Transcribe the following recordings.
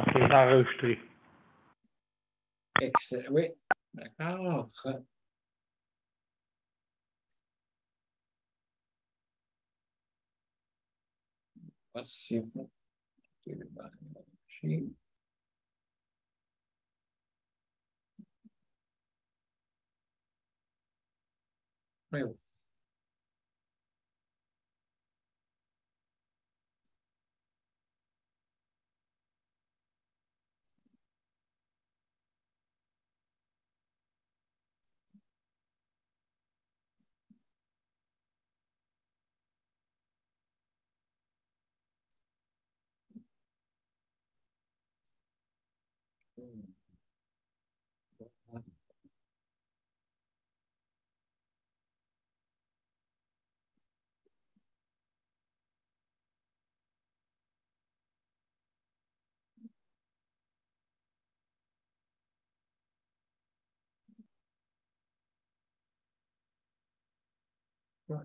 c'est enregistré. Excellent. Oui, d'accord. Voici. Oui.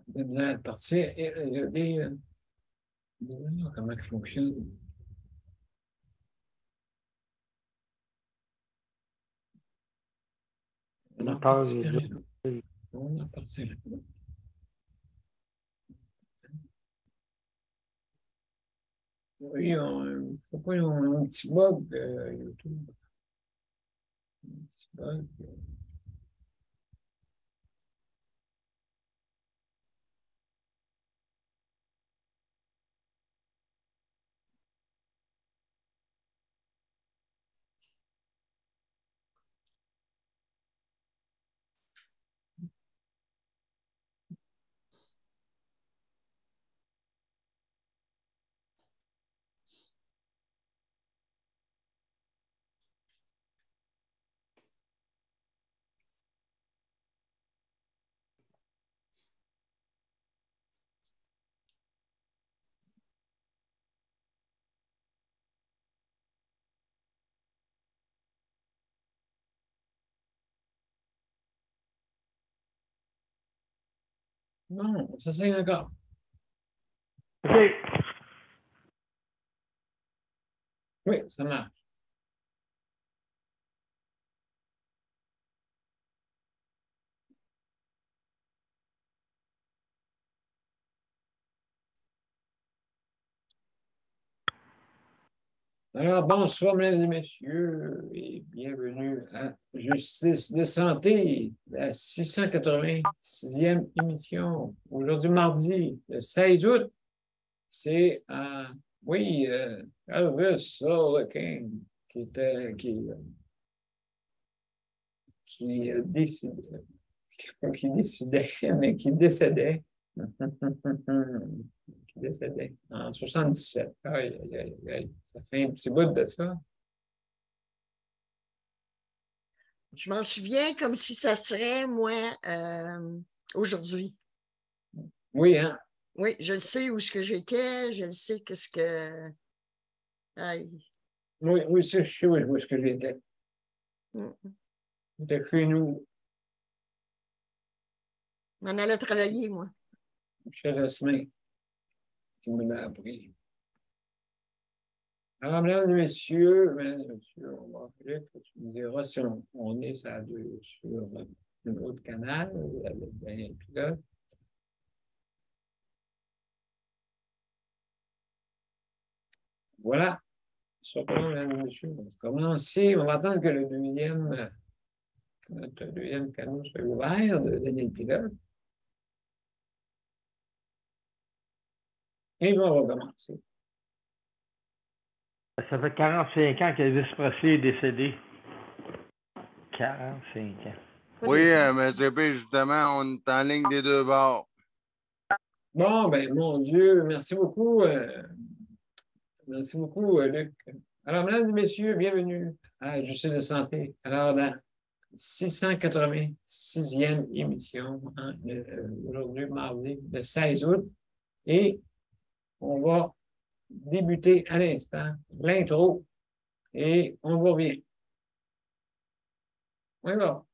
De bien partir et regarder comment il fonctionne. On a parti. On a parti. Oui, faut pas un petit bug YouTube. Un petit bug. Non, ça c'est d'accord. OK. Oui, ça marche. Alors, bonsoir, mesdames et messieurs, et bienvenue à Justice de santé, la 686e émission. Aujourd'hui, mardi, le 16 août, c'est, oui, Elvis King qui décidait, mais qui décédait. Qui décédait en 77. Aïe, aïe, aïe, aïe. Ça fait un petit bout de ça. Je m'en souviens comme si ça serait, moi, aujourd'hui. Oui, hein? Oui, je le sais où est-ce que j'étais, je le sais qu'est-ce que... Aïe. Oui, oui, c'est chez où est-ce que j'étais. J'étais chez nous. On allait travailler, moi. Chez Resmin, qui me l'a appris. Alors, mesdames et messieurs, on va faire, tu me diras si on est sur un autre canal, avec un pilote. Voilà. Surtout, mesdames et messieurs, on va commencer. On va attendre que notre deuxième canal soit ouvert de Daniel Pilote. Et on va recommencer. Ça fait 45 ans qu'Elvis Presley est décédé. 45 ans. Oui, mais justement, on est en ligne des deux bords. Bon, ben, mon Dieu, merci beaucoup. Merci beaucoup, Luc. Alors, mesdames et messieurs, bienvenue à Justice de santé. Alors, la 686e émission, aujourd'hui, mardi, le 16 août. Et on va débuter à l'instant l'intro et on revient. On y va.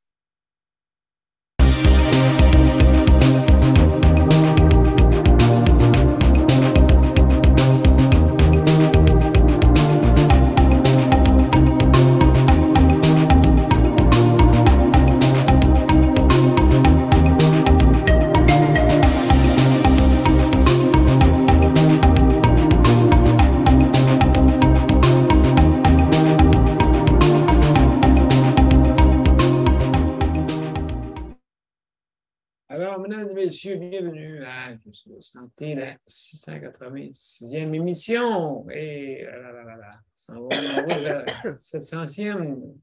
messieurs, bienvenue à Santé, la 686e émission. Et on va en route vers la 700e.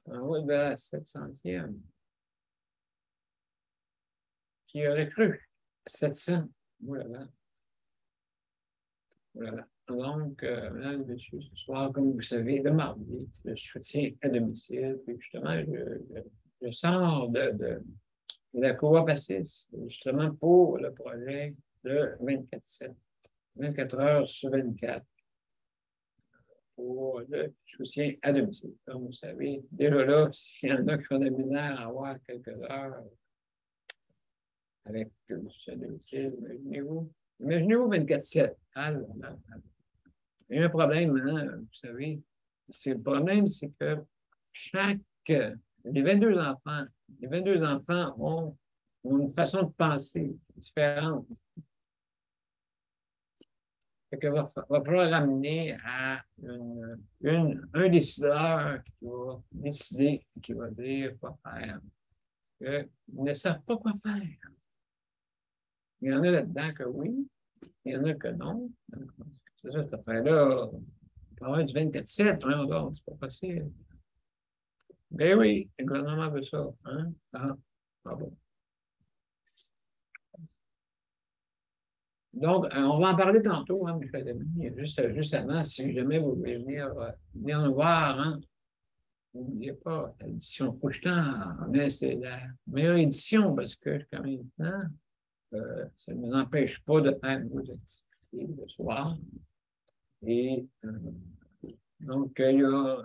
En route vers la 700e. Qui aurait cru? 700. Voilà. Voilà. Donc, mesdames et messieurs, ce soir, comme vous savez, le mardi, le soutien à domicile. Puis justement, je sors de la coop assiste, justement pour le projet de 24/7, 24 heures sur 24 pour le soutien à domicile. Comme vous savez, déjà là, s'il y en a qui ont de la misère à avoir quelques heures avec le soutien à domicile, imaginez-vous 24/7. Il y a un problème, hein, vous savez. Le problème, c'est que les 22 enfants ont une façon de penser différente. Il va falloir ramener à un décideur qui va décider, qui va dire quoi faire. Ils ne savent pas quoi faire. Il y en a là-dedans que oui, il y en a que non. C'est ça, cette affaire-là. Il peut y avoir du 24/7, hein, c'est pas possible. Mais oui, le gouvernement veut ça. Hein? Bon. Donc, on va en parler tantôt, hein, mes chers amis, juste avant, si jamais vous voulez venir nous voir, hein, n'oubliez pas, l'édition Couche-Tard, mais c'est la meilleure édition parce que jusqu'à maintenant, ça ne nous empêche pas de faire nos activités le soir. Et donc, il y a,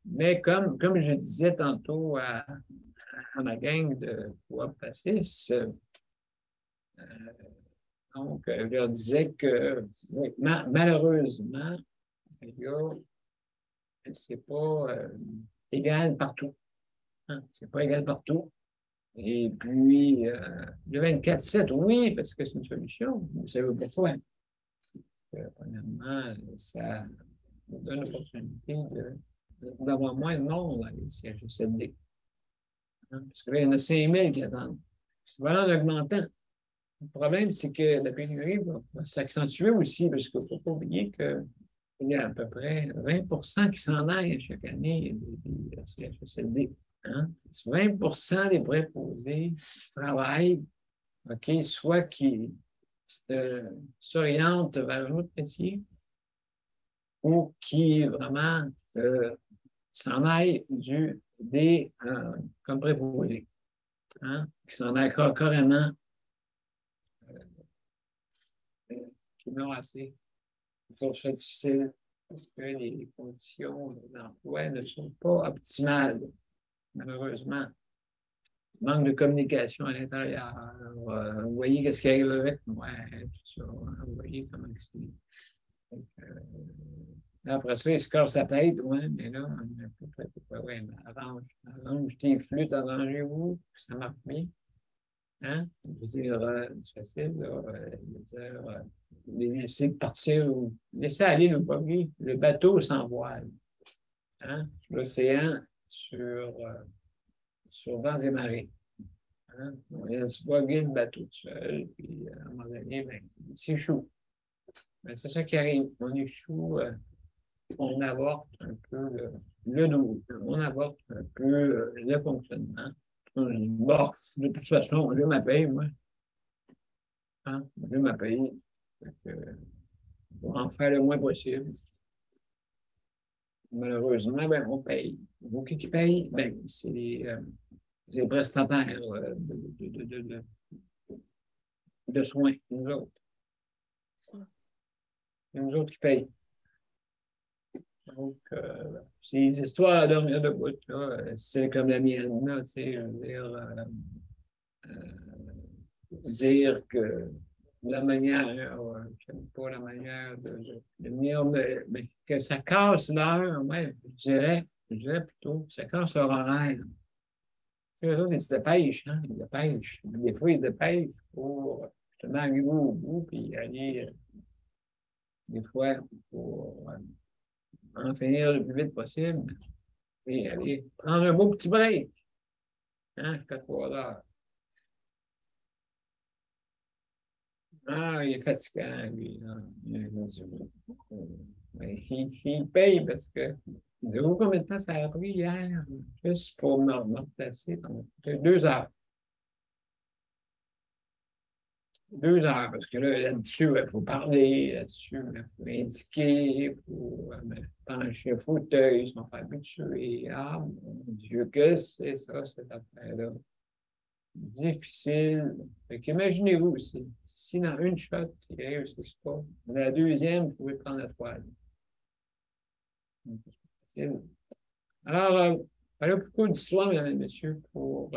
mais comme je disais tantôt à ma gang de Coop Passis, donc, je leur disais que malheureusement, c'est pas égal partout. Hein? C'est pas égal partout. Et puis, le 24/7, oui, parce que c'est une solution. Vous savez pourquoi? Premièrement, ça nous donne l'opportunité d'avoir moins de monde dans les CHSLD. Hein? Parce que là, il y en a 5 000 qui attendent. C'est vraiment en augmentant. Le problème, c'est que la pénurie va s'accentuer aussi, parce qu'il ne faut pas oublier qu'il y a à peu près 20 qui s'en aillent chaque année des CHSLD. Hein? 20 des préposés travaillent, okay, soit qui s'orientent vers un autre métier ou qui vraiment s'en aillent comme préposés. Hein? Qui s'en aillent carrément. Qui n'ont assez. C'est très difficile parce que les conditions d'emploi ne sont pas optimales, malheureusement. Manque de communication à l'intérieur. Vous voyez qu'est-ce qui arrive avec moi, tout ça. Vous voyez comment c'est. Après ça, il se casse sa tête, ouais, mais là, ouais, arrange tes flûtes, arrangez-vous, ça marche bien. Hein? Je veux dire, c'est facile, là, je veux dire, laisser partir, laisser aller le buggy, le bateau sans voile. Hein? L'océan sur vents et marées. Hein? On laisse buggy le bateau tout seul, puis à un moment donné, ben, c'est chaud. Ben, c'est ça qui arrive. On échoue, on avorte un peu le dos, on avorte un peu le fonctionnement. Bon, de toute façon, je m'appelle, moi. Hein? Je m'appelle. Pour en faire le moins possible. Malheureusement, ben, on paye. Donc, qui paye? Ben, c'est les prestataires de soins, nous autres. C'est nous autres qui payent. Donc, c'est des histoires à dormir debout. C'est comme la mienne, là, tu sais, je veux dire que la manière, je n'aime pas la manière de venir, mais que ça casse l'heure, ouais, je dirais plutôt, ça casse leur horaire. Les autres, ils se dépêchent, hein, ils se dépêchent. Des fois, ils se dépêchent pour justement arriver au bout, puis aller, des fois, pour en finir le plus vite possible, et aller prendre un beau petit break, hein, jusqu'à 3 heures. Ah, il est fatigant, lui. Là. Il paye parce que. Combien de temps ça a pris hier? Juste pour me replacer. 2 heures. 2 heures, parce que là-dessus, il faut parler, là-dessus, il faut indiquer, il faut pencher le fauteuil, ils sont pas habitués. Ah, mon Dieu, que c'est ça, cette affaire-là? Difficile. Fait qu'imaginez-vous, si dans une shot, ils ne réussissent pas, la deuxième, vous pouvez prendre la troisième. Alors, voilà beaucoup d'histoires, mesdames et messieurs, pour,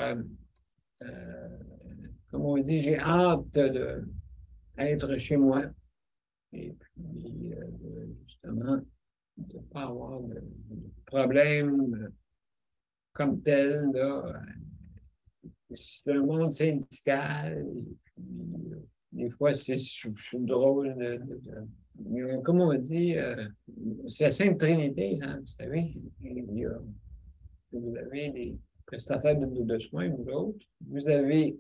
comme on dit, j'ai hâte d'être chez moi. Et puis, justement, de ne pas avoir de problème comme tel, là. C'est un monde syndical, et puis, des fois, c'est drôle. Comme on dit, c'est la Sainte Trinité, hein, vous savez. Vous avez les prestataires de soins, vous autres. Vous avez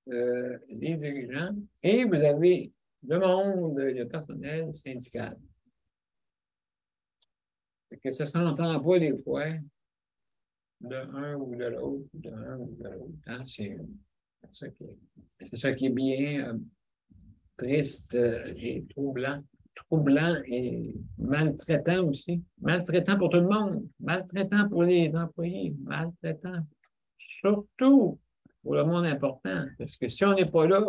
les dirigeants et vous avez le monde, le personnel syndical. Que ça ne s'entend pas des fois de un ou de l'autre, de un ou de l'autre. Hein? C'est ça qui est bien triste et troublant. Troublant et maltraitant aussi. Maltraitant pour tout le monde. Maltraitant pour les employés. Maltraitant surtout pour le monde important. Parce que si on n'est pas là,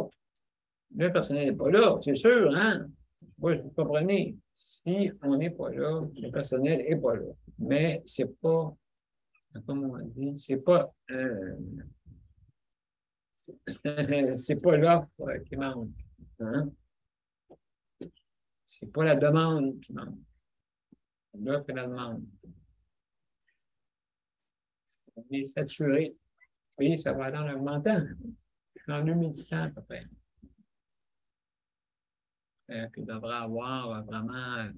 le personnel n'est pas là, c'est sûr, hein? Vous comprenez? Si on n'est pas là, le personnel n'est pas là. Mais c'est pas, comme on dit, c'est pas c'est pas l'offre qui manque. Hein? C'est pas la demande qui manque. L'offre et la demande. On est saturé. Oui, ça va dans l'augmentant. En 2100 à peu près. Qu'il devrait avoir vraiment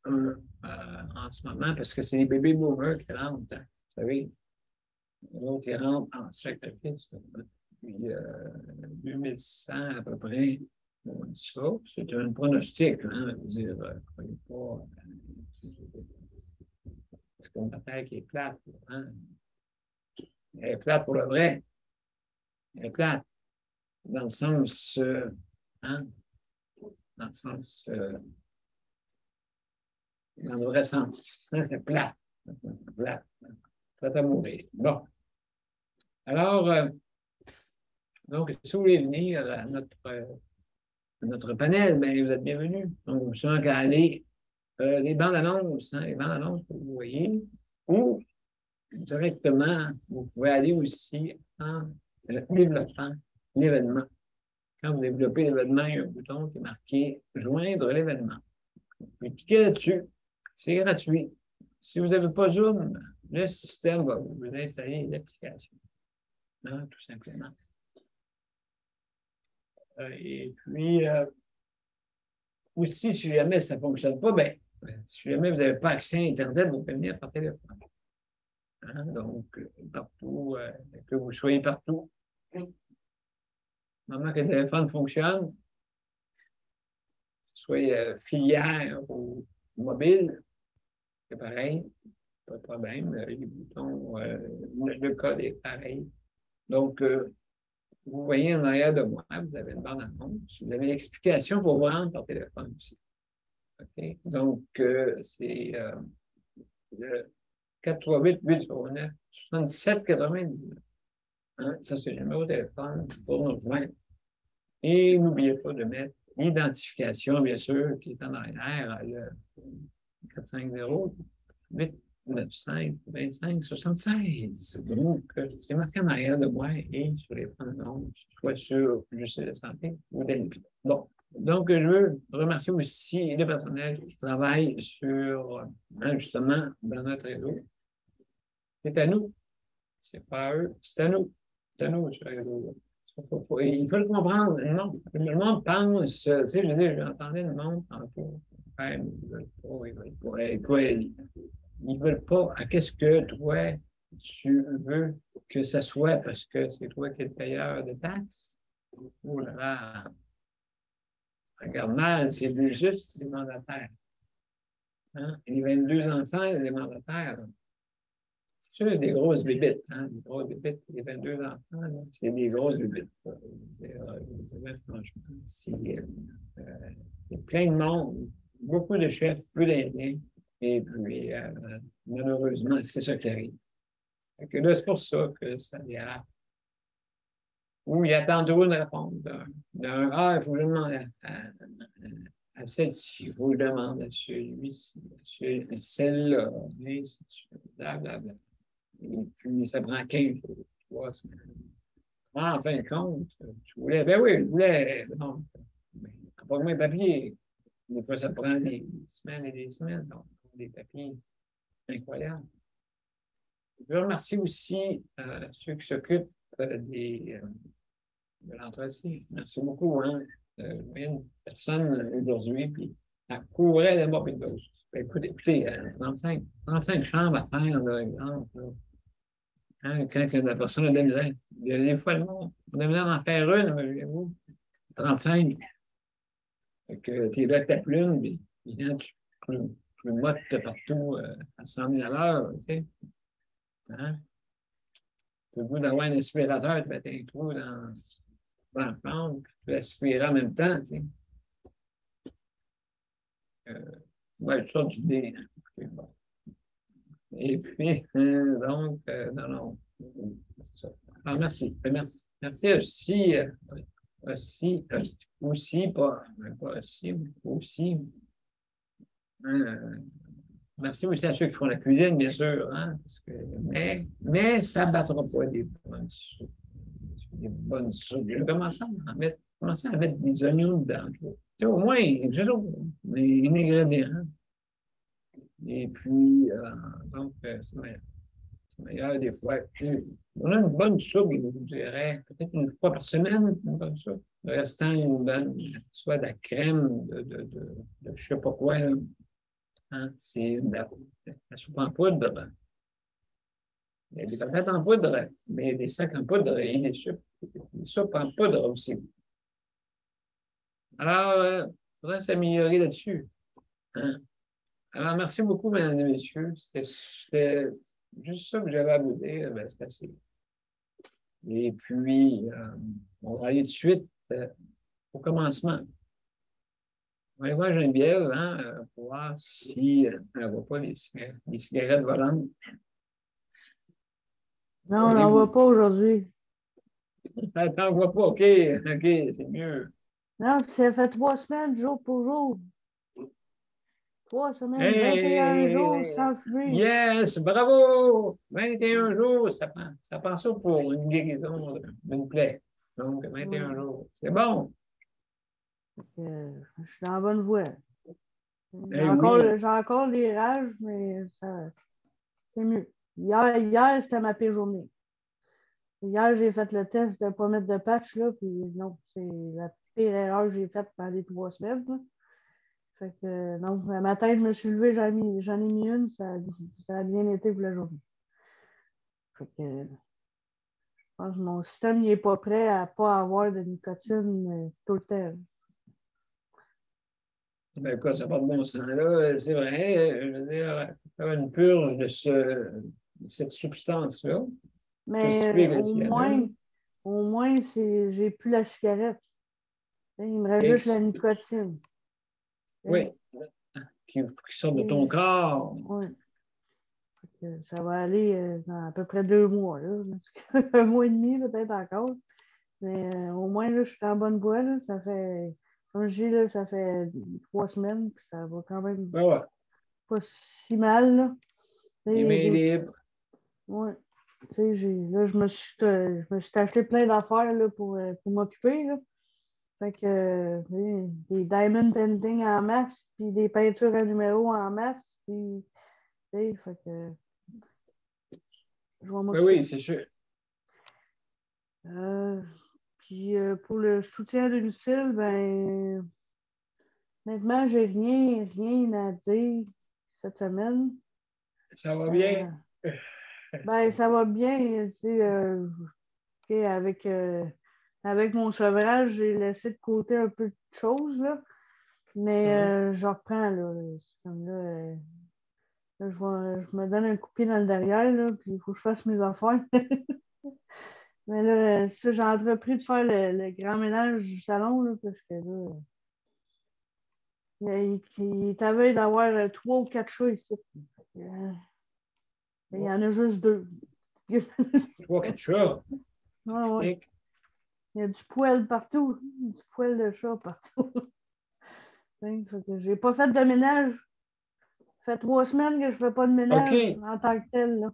en ce moment, parce que c'est les bébés boomers qui rentrent. Hein, vous savez, l'autre, ils rentrent en sacrifice. Puis 2100 à peu près. Ça, c'est un pronostic. Hein, dire, croyez pas. C'est comme la terre qui est plate. Hein? Elle est plate pour le vrai. Elle est plate. Dans le sens. Hein? Dans le sens. Dans le vrai sens. C'est plate. Plate. Plate à mourir. Bon. Alors, donc, si vous voulez venir à notre panel, bien, vous êtes bienvenus. Donc, vous savez qu'à aller les bandes annonces, hein, les bandes annonces que vous voyez, ou directement, vous pouvez aller aussi en développant l'événement. Quand vous développez l'événement, il y a un bouton qui est marqué « Joindre l'événement ». Puis cliquez là-dessus. C'est gratuit. Si vous n'avez pas Zoom, le système va vous installer l'application. Hein, tout simplement. Et puis, aussi, si jamais ça ne fonctionne pas, bien, si jamais vous n'avez pas accès à Internet, vous pouvez venir par téléphone. Hein, donc, partout, que vous soyez partout. Moment que le téléphone fonctionne, soit filière ou mobile, c'est pareil, pas de problème. Les boutons, le code est pareil. Donc, vous voyez en arrière de moi, vous avez une bande annonce, vous avez l'explication pour vous rendre par téléphone aussi. Okay? Donc, c'est le 438-809-7799. Hein? Ça, c'est le numéro de téléphone pour nous rejoindre. Et n'oubliez pas de mettre l'identification, bien sûr, qui est en arrière, le 450-895-2576. Donc, c'est marqué en arrière de moi et sur les pronoms, soit sur le site de santé ou d'NP. Bon. Donc, je veux remercier aussi les personnels qui travaillent sur, justement, dans notre réseau. C'est à nous. C'est pas à eux, c'est à nous. C'est à nous, ce réseau. Il faut le comprendre. Non, le monde pense, tu sais, je veux dire, j'entendais le monde tantôt. Ouais, ils veulent pas. Ils veulent pas. Qu'est-ce que toi, tu veux que ça soit parce que c'est toi qui es le payeur de taxes? Oh là là. Regarde mal, c'est juste des mandataires. Hein? Les 22 enfants, des mandataires. C'est juste des grosses bébites. Hein? Des grosses bébites, les 22 enfants, là, c'est des grosses bébites. Franchement, c'est plein de monde, beaucoup de chefs, peu d'Indiens. Et puis, malheureusement, c'est ça qui arrive. Fait que là, c'est pour ça que ça dérape. Ou il attend toujours une réponse il faut que je demande à celle-ci, il faut que je demande à celui-ci, à celle-là, blablabla. Et puis, ça prend 15 jours, 3 semaines. En fin de compte, tu voulais, ben oui, je voulais, donc, pas moins de papier. Des fois, ça prend des semaines et des semaines, donc, des papiers incroyables. Je veux remercier aussi ceux qui s'occupent de l'entretien. Merci beaucoup. Hein? Une personne aujourd'hui, puis elle courait de moi, puis écoutez, 35 chambres à faire, là, exemple. Là. Hein, quand la personne a de la misère. Il y a des fois, non, on a de la misère d'en faire une, mais vous, 35. Fait que tu es là avec ta plume, puis tu mottes partout à 100 000 à l'heure, tu sais. Hein? Tu as le goût d'avoir un aspirateur, tu mets un trou dans la plante, puis tu aspires en même temps, tu sais. Ouais, tout ça d'idées. Hein. Bon. Et puis, donc, non. C'est ça. Alors, merci. Merci aussi, pas aussi. Merci aussi à ceux qui font la cuisine, bien sûr, hein, parce que, mais ça ne battra pas des bonnes soupes. Je vais commencer à mettre des oignons dedans. Au moins, les ingrédients. Hein. Et puis, donc, c'est meilleur des fois. On a une bonne soupe, je vous dirais, peut-être une fois par semaine, une bonne soupe. Le restant, une bonne, soit de la crème, de je ne sais pas quoi. Là. Hein? C'est la soupe en poudre. Ben. Il y a des patates en poudre, mais des sacs en poudre et des soupes en poudre aussi. Alors, il faudrait s'améliorer là-dessus. Hein? Alors, merci beaucoup, mesdames et messieurs. C'était juste ça que j'avais à vous dire. Ben, c'est assez. Et puis, on va aller tout de suite au commencement. On va aller voir Geneviève pour voir si elle ne voit pas les cigarettes volantes. Non, on n'en voit pas aujourd'hui. Attends, on ne voit pas. OK, c'est mieux. Non, puis ça fait 3 semaines, jour pour jour. 3 semaines, Hey, 21 jours sans fumer. Yes, bravo! 21 jours, ça prend ça pour une guérison d'une plaie. Donc, 21 jours. C'est bon. Je suis dans la bonne voie. Eh oui. J'ai encore des rages, mais c'est mieux. Hier c'était ma pire journée. Hier, j'ai fait le test de ne pas mettre de patch, là, puis non, c'est la pire erreur que j'ai faite pendant les 3 semaines. Là. Fait que, non, le matin, je me suis levée, j'en ai mis une, ça a bien été pour la journée. Fait que, je pense que mon système n'est pas prêt à ne pas avoir de nicotine tout le temps. Ben, quoi, ça n'a pas de bon sens. Là, c'est vrai, je veux dire, faire une purge de cette substance-là. Mais au moins j'ai plus la cigarette. Il me reste juste la nicotine. Oui, qui sort de ton corps. Oui. Ça va aller dans à peu près 2 mois. Là. 1 mois et demi, peut-être encore. Mais au moins, là, je suis en bonne voie. Là. Ça fait, comme je dis, là, ça fait 3 semaines. Puis ça va quand même pas si mal. Là. Les mains libres. Oui. Là, je me suis acheté plein d'affaires là, pour m'occuper. Là. Fait que des diamond painting en masse, puis des peintures à numéro en masse. Puis, fait que je vais m'occuper. Oui, c'est sûr. Puis pour le soutien de Lucille, ben honnêtement, j'ai rien à dire cette semaine. Ça va bien? Ben, ça va bien, tu sais, avec avec mon sevrage, j'ai laissé de côté un peu de choses, là. Mais je reprends, là. C'est comme là, là, je me donne un coup de pied dans le derrière, là, puis il faut que je fasse mes affaires. Mais là, ça, j'ai entrepris de faire le grand ménage du salon, là, parce que là, il est à veille d'avoir 3 ou 4 chats ici. Il y en a juste 2. Trois, quatre chats. Ouais, ouais. Et- Il y a du poil partout. Du poil de chat partout. Fait que j'ai pas fait de ménage. Ça fait 3 semaines que je fais pas de ménage OK. en tant que tel, là.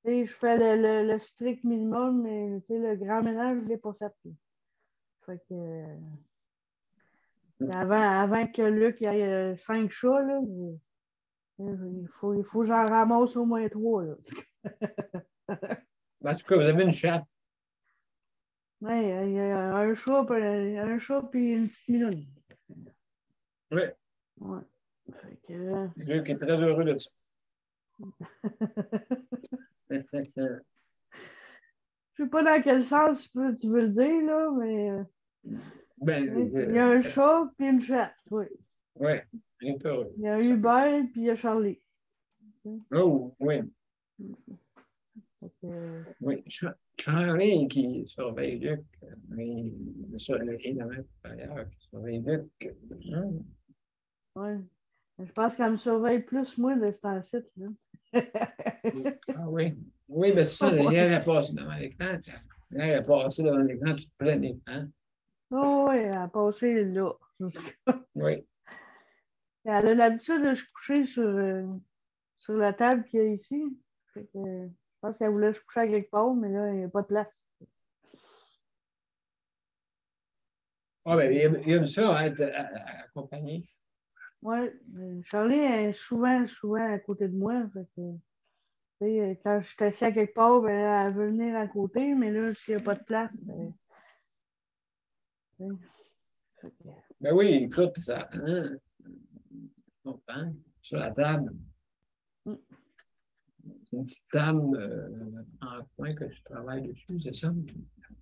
Et je fais le strict minimum, mais tu sais, le grand ménage, je l'ai pas fait. Fait que, avant que Luc ait 5 chats, là, il faut que j'en ramasse au moins 3. Là. En tout cas, vous avez une chatte. Ouais, il y a un chat puis une petite minouille. Oui. Ouais. Fait que, Luc est très heureux de ça. je sais pas dans quel sens tu veux le dire, là, mais Ben, il y a un chat puis une chatte. Oui. oui, il est heureux. Il y a Hubert puis il y a Charlie. Oh, oui, Fait que, oui. Charlie qui surveille Luc, mais ça, il y en a ailleurs qui surveille Luc. ouais. Je pense qu'elle me surveille plus, moi, de ce temps-ci. Là. Ah oui. Oui, mais c'est ça, hier, elle a passé devant l'écran. Hier, elle a passé devant l'écran, tu te plein d'écran. Oh, oui, elle a passé là. Oui. Elle a l'habitude de se coucher sur la table qu'il y a ici. Fait que, je pense qu'elle voulait se coucher à quelque part, mais là, il n'y a pas de place. Ah, ben, il aime ça, être accompagné. Oui, Charlie est souvent à côté de moi. Fait que, tu sais, quand je suis assis à quelque part, ben, elle veut venir à côté, mais là, s'il n'y a pas de place, ben, tu sais, fait que, Ben oui, écoute, ça. Hein, je comprends. Sur la table. Mm. C'est une petite table en coin que tu travailles dessus, c'est ça?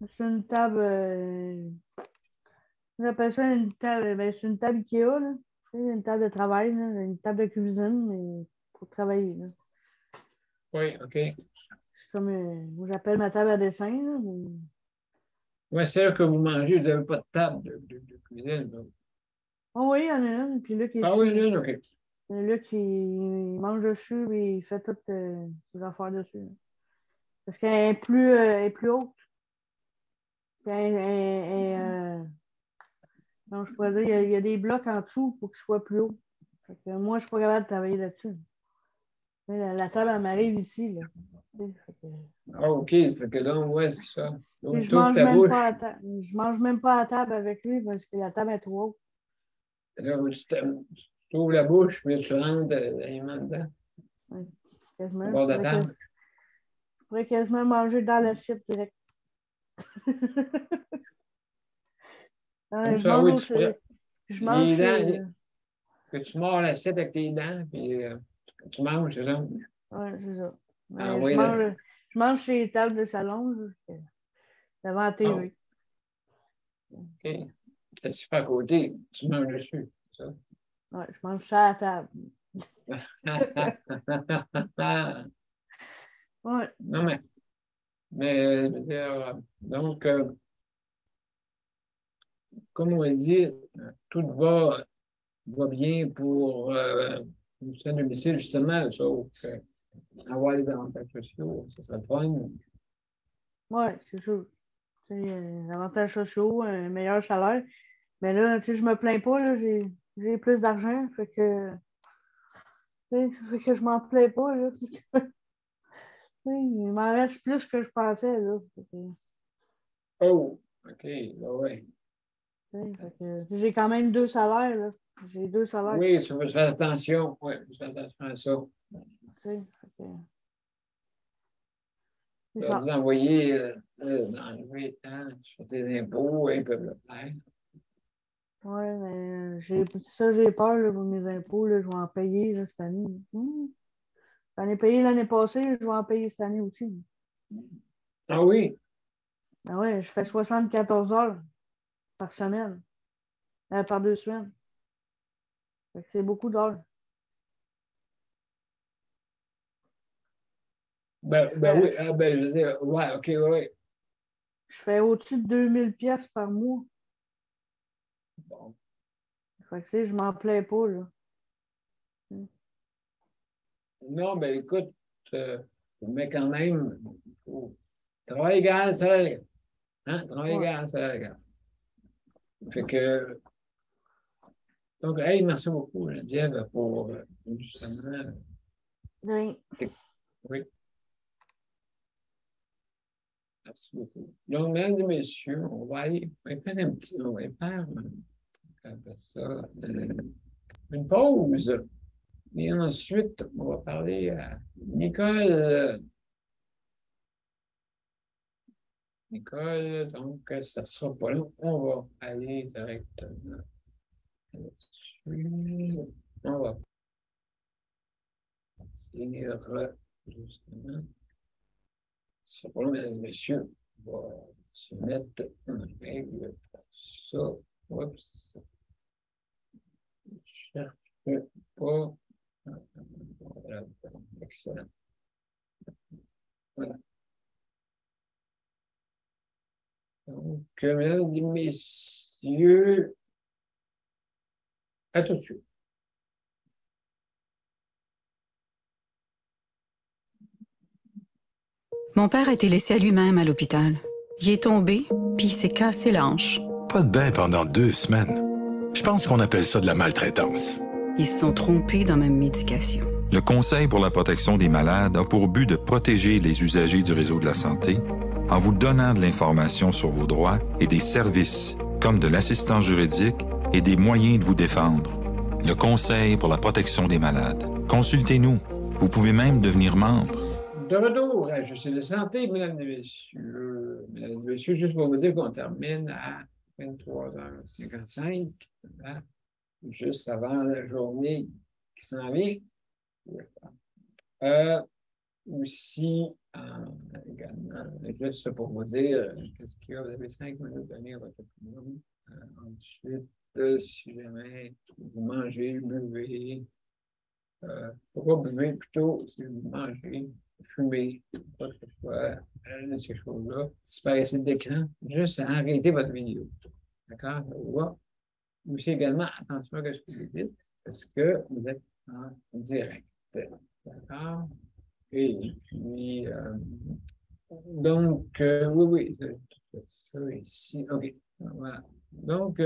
c'est une table. J'appelle ça une table. Ben, c'est une table Ikea, là. Tu sais, une table de travail, là, une table de cuisine, mais pour travailler. Là. Oui, OK. C'est comme, moi, j'appelle ma table à dessin. Là, mais... Oui, c'est là que vous mangez, vous n'avez pas de table de cuisine. Donc. Oh oui, il y en a une. Puis là, Ah oui, là, OK. Luc, il mange dessus et il fait toutes ses affaires dessus. Là. Parce qu'elle est plus haute. Puis non, je pourrais dire, il y a des blocs en dessous pour qu'il soit plus haut. Fait que moi, je ne suis pas capable de travailler là-dessus. La table, elle m'arrive ici. Là. Fait que... Ah, OK, c'est que là, où est-ce que ça? Puis Donc, tu ouvres ta bouche. je mange même pas à table avec lui parce que la table est trop haute. Là, tu ouvres la bouche, puis tu rentres les mains dedans, Ouais, au quasiment. bord de la table. Je pourrais quasiment manger dans l'assiette direct. Comme Je ça, mange oui, au tu prends Je mange les dents, chez. que tu mords l'assiette avec tes dents, puis tu manges, c'est ça? Ouais, c'est ça. Ah Mais oui, là. je mange chez les tables de salon, là, devant la Oh, TV. OK. Tu assis pas à côté, tu manges dessus, c'est ça? Ouais, je mange ça à la table. Ouais. Non, mais je veux dire, donc, comme on dit, tout va bien pour un domicile, justement, sauf avoir des avantages sociaux, ça serait le fun. Ouais, c'est sûr. Avantages sociaux, un meilleur salaire. Mais là, tu sais, je me plains pas, là, j'ai plus d'argent, fait que je m'en plains pas, là. Il m'en reste plus que je pensais, là. Oh, OK, là, ouais. J'ai quand même 2 salaires, là. J'ai 2 salaires. Oui, tu veux faire attention. Oui, tu fais attention à ça. Fait que, c'est Tu as ça. dû envoyer enlever sur tes impôts, ils peuvent le faire. Ouais, mais j'ai peur là, pour mes impôts, là, je vais en payer là, cette année. J'en ai payé l'année passée, je vais en payer cette année aussi. Ah oui? Ah ouais, je fais 74 heures par semaine, par 2 semaines. Fait que c'est beaucoup d'heures. Ben oui, je veux dire, ouais, OK, ouais. Je fais au-dessus de 2000 pièces par mois. Bon. Fait que, tu sais, je m'en plains pas, là. Non, ben écoute, mais quand même, travail égal, salaire égal. Hein? Travail Ouais. égal, salaire égal. Fait que, donc, hey, merci beaucoup, Geneviève, pour justement. Oui. Oui, merci beaucoup. Donc, mesdames et messieurs, on va aller faire on va faire après ça, une pause. Et ensuite, on va parler à Nicole. Nicole, donc, ça ne sera pas long. On va aller directement là-dessus. On va partir justement. Ça pas long, mesdames et messieurs. On va se mettre en règle pour ça. Oups. Je ne cherche pas. Voilà. Excellent. Voilà. Donc, mesdames et messieurs, à tout de suite. Mon père a été laissé à lui-même à l'hôpital. Il est tombé, puis il s'est cassé la hanche. Pas de bain pendant 2 semaines. Je pense qu'on appelle ça de la maltraitance. Ils se sont trompés dans ma médication. Le Conseil pour la protection des malades a pour but de protéger les usagers du réseau de la santé en vous donnant de l'information sur vos droits et des services comme de l'assistance juridique et des moyens de vous défendre. Le Conseil pour la protection des malades. Consultez-nous. Vous pouvez même devenir membre. De retour à Justice de santé, mesdames et messieurs. Mesdames et messieurs, juste pour vous dire qu'on termine à 23h55, hein, juste avant la journée qui s'en vient. Aussi, également, juste pour vous dire, qu'est-ce qu'il y a? Vous avez 5 minutes à lire votre opinion. Ensuite, si jamais vous mangez, buvez, pourquoi buvez plutôt si vous mangez, fumez, quoi que ce soit, de ces choses-là, disparaissez de l'écran, juste arrêtez votre vidéo. D'accord? Aussi également, attention à ce que vous dites, parce que vous êtes en direct. D'accord? Et puis, donc, oui, ça ici. OK. Voilà. Donc,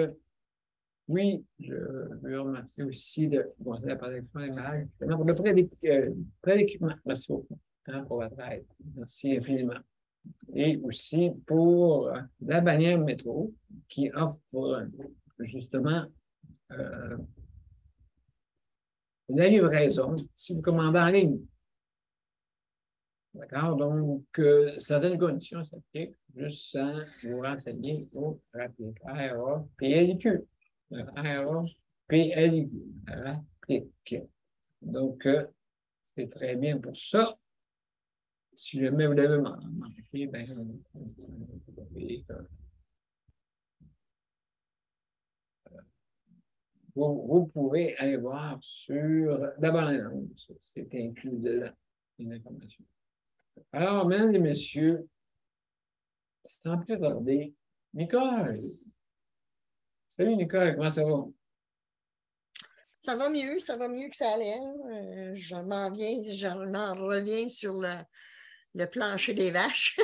oui, je veux remercier aussi le Conseil de la protection des malades pour le prêt d'équipement. Merci beaucoup pour votre aide. Merci infiniment. Et aussi pour la bannière métro qui offre justement la livraison si vous commandez en ligne. D'accord? Donc, certaines conditions s'appliquent juste sans vous renseigner au RAPLIQ. PLIQ. RAPLIQ. Donc, c'est très bien pour ça. Si jamais vous l'avez manqué, ben, vous pouvez aller voir sur la bande-annonce. C'est inclus dedans, une information. Alors, mesdames et messieurs, sans plus tarder, Nicole. Salut Nicole, comment ça va? Ça va mieux que ça allait. J'en reviens sur le plancher des vaches.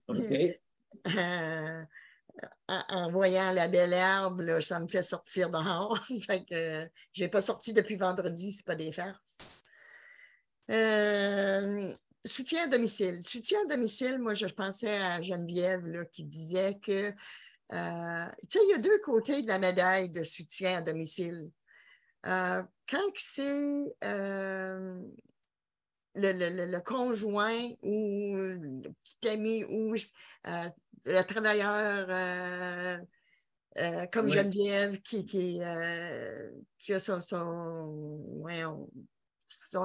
OK. En voyant la belle herbe, là, ça me fait sortir dehors. Fait que je n'ai pas sorti depuis vendredi, c'est pas des farces. Soutien à domicile. Soutien à domicile, moi, je pensais à Geneviève là, qui disait que, tu sais, il y a 2 côtés de la médaille de soutien à domicile. Quand c'est le conjoint ou le petit ami ou le travailleur comme Geneviève qui a son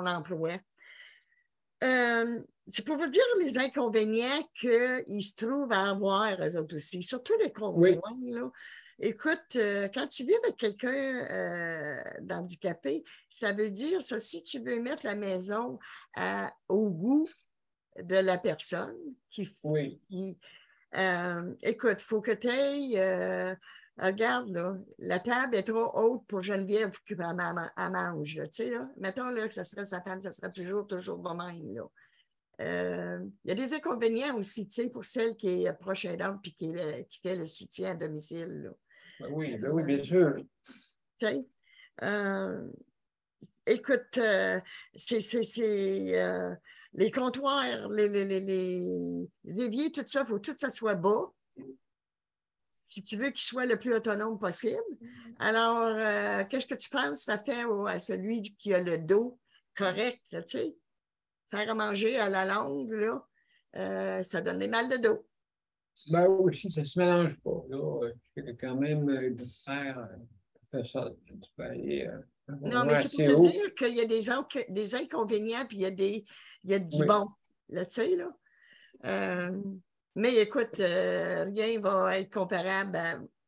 emploi. C'est pour vous dire les inconvénients qu'ils se trouvent à avoir, eux autres aussi, surtout les conjoints. Là. Écoute, quand tu vis avec quelqu'un d'handicapé, ça veut dire, ça, si tu veux mettre la maison au goût de la personne écoute, il faut que tu ailles. Regarde, là, la table est trop haute pour Geneviève pour qu'elle mange. Là, tu sais, là. Mettons là, que ça serait sa table, ça serait toujours de même. Là. Il y a des inconvénients aussi, tu sais, pour celle qui est proche aidante et qui fait le soutien à domicile. Là. Oui, bien sûr. OK. Écoute, les comptoirs, les éviers, tout ça, il faut tout que ça soit bas. Si tu veux qu'il soit le plus autonome possible. Alors, qu'est-ce que tu penses que ça fait à celui qui a le dos correct, tu sais? Faire à manger à la longue, là, ça donne des mal de dos. Ben aussi, ça ne se mélange pas. Là, quand même, faire ça, tu peux aller. Non, mais c'est pour te dire qu'il y a des inconvénients, puis il y a du bon, là, tu sais, là. Mais écoute, rien va être comparable,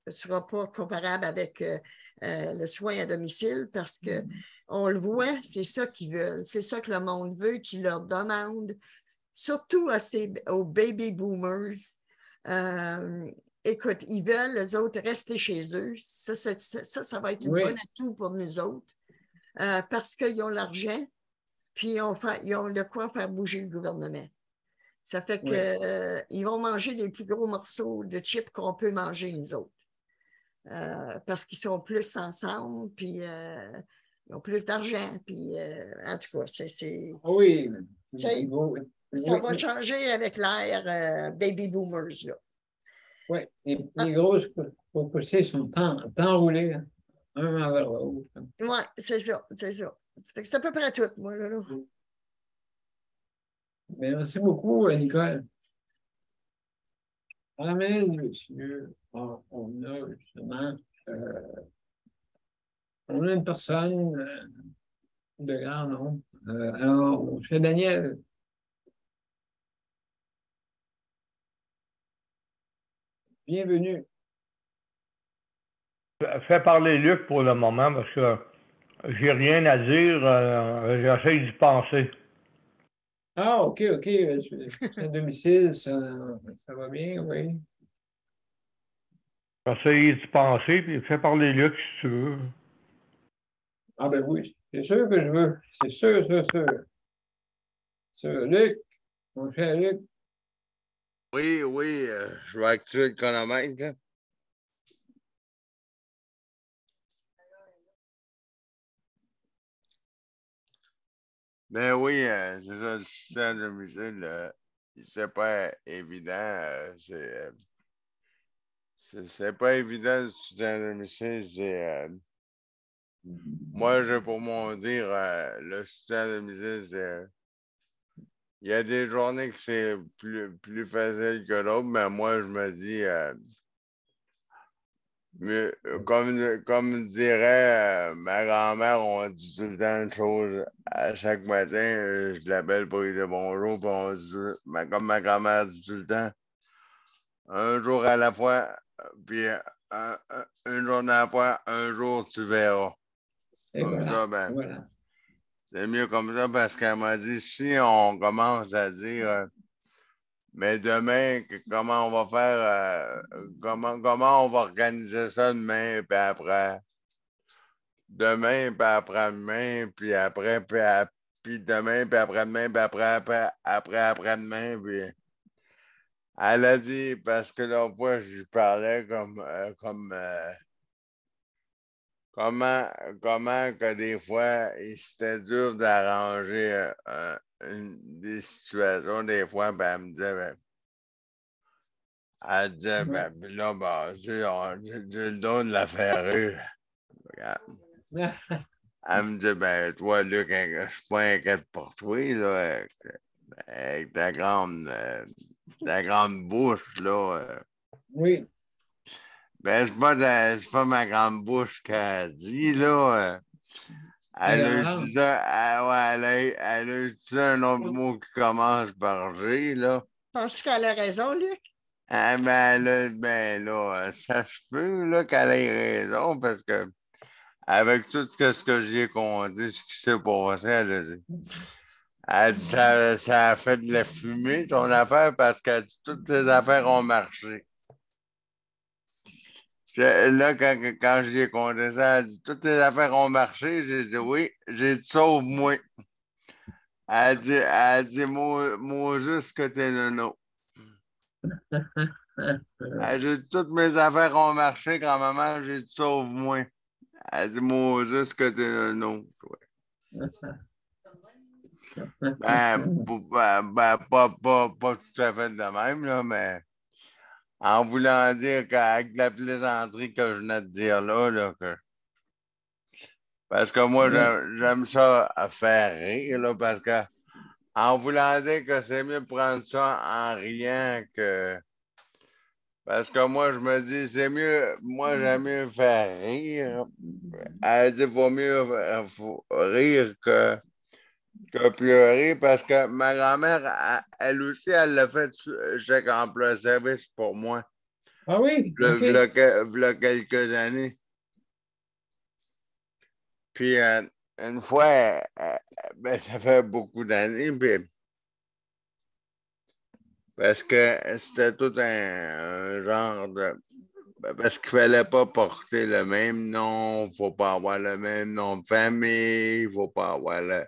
ne sera pas comparable avec le soin à domicile parce qu'on le voit, c'est ça qu'ils veulent, c'est ça que le monde veut, qu'ils leur demandent, surtout aux baby boomers. Écoute, ils veulent, les autres, rester chez eux. Ça va être une bonne atout pour nous autres parce qu'ils ont l'argent, puis ils ont de quoi faire bouger le gouvernement. Ça fait qu'ils vont manger les plus gros morceaux de chips qu'on peut manger, nous autres. Parce qu'ils sont plus ensemble, puis ils ont plus d'argent. Puis, en tout cas, oui. Ça va changer avec l'ère baby boomers. Là. Oui, les grosses poussées sont enroulées, un envers l'autre. Oui, c'est ça. Ça fait que c'est à peu près tout, moi, là. Merci beaucoup, Nicole. Amen, monsieur. On a justement une personne de grand nom. Alors, monsieur Daniel. Bienvenue. Fais parler Luc pour le moment parce que j'ai rien à dire. J'essaie d'y penser. Ah, OK. À domicile, ça va bien, oui. J'essaie d'y penser, puis fais parler Luc si tu veux. Ah, ben oui, c'est sûr que je veux. C'est sûr. Luc, mon cher Luc. Oui, je vais activer le chronomètre. Là. Ben oui, c'est ça, le système de domicile, c'est pas évident. C'est pas évident le système de domicile. Moi, pour mon dire, le système de domicile, il y a des journées que c'est plus facile que l'autre, mais moi, je me dis, mais, comme dirait ma grand-mère, on dit tout le temps une chose à chaque matin. Je l'appelle pour lui dire bonjour. Puis on dit, comme ma grand-mère dit tout le temps, un jour à la fois, puis une journée à la fois, un jour tu verras. Et comme voilà, ça, voilà. C'est mieux comme ça parce qu'elle m'a dit si on commence à dire mais demain, comment on va faire, comment on va organiser ça demain, puis après? Demain, puis après-demain, puis après, puis demain, puis après-demain, puis après-demain, puis elle a dit, parce que l'autre fois, je parlais comment que des fois, c'était dur d'arranger des situations, des fois, ben, elle me disait, elle disait, là, tu sais, j'ai le don de la ferrure. Regarde. Elle me dit, toi, Luc, je suis pas inquiète pour toi, là, avec ta grande bouche, là. Oui. C'est pas ma grande bouche qu'elle dit, là. Elle a Alors, utilisé, elle a utilisé un autre mot qui commence par G, là. Penses-tu qu'elle a raison, Luc? Ah, ben là, ça se peut là, qu'elle ait raison parce que avec tout ce que j'ai conté, ce qui s'est passé, elle dit ça a fait de la fumée, ton affaire, parce qu'elle dit toutes tes affaires ont marché. Là, quand je lui ai conté ça, elle dit toutes tes affaires ont marché. J'ai dit oui, j'ai dit sauf moi. Elle dit moi juste que t'es nono. J'ai dit toutes mes affaires ont marché quand maman, j'ai dit sauf moi. Elle dit moi juste que t'es nono. Pas tout à fait de même, là, mais en voulant dire qu'avec la plaisanterie que je venais de dire là, parce que moi, j'aime ça à faire rire, là, parce que en voulant dire que c'est mieux de prendre ça en riant que. Parce que moi, je me dis, c'est mieux, moi, j'aime mieux faire rire. Elle dit, vaut mieux faut rire que pleurer, parce que ma grand-mère, elle aussi, elle l'a fait chèque emploi service pour moi. ah oui, OK. V'là quelques années. Puis une fois, ben, ça fait beaucoup d'années, puis parce que c'était tout un genre de. Parce qu'il fallait pas porter le même nom, faut pas avoir le même nom de famille, faut pas avoir le.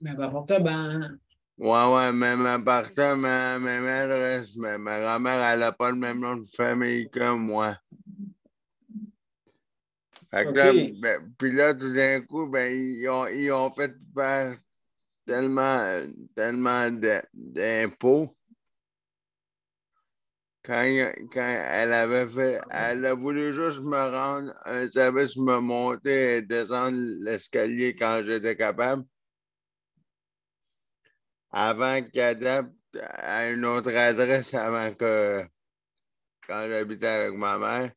Même appartement. Ouais, même appartement, même adresse, mais ma grand-mère, elle n'a pas le même nom de famille que moi. Fait que OK. là, puis là, tout d'un coup, ben, ils ont fait faire tellement d'impôts. Quand elle avait fait, elle a voulu juste me rendre un service, me monter et descendre l'escalier quand j'étais capable, avant qu'elle adapte à une autre adresse avant que, quand j'habitais avec ma mère.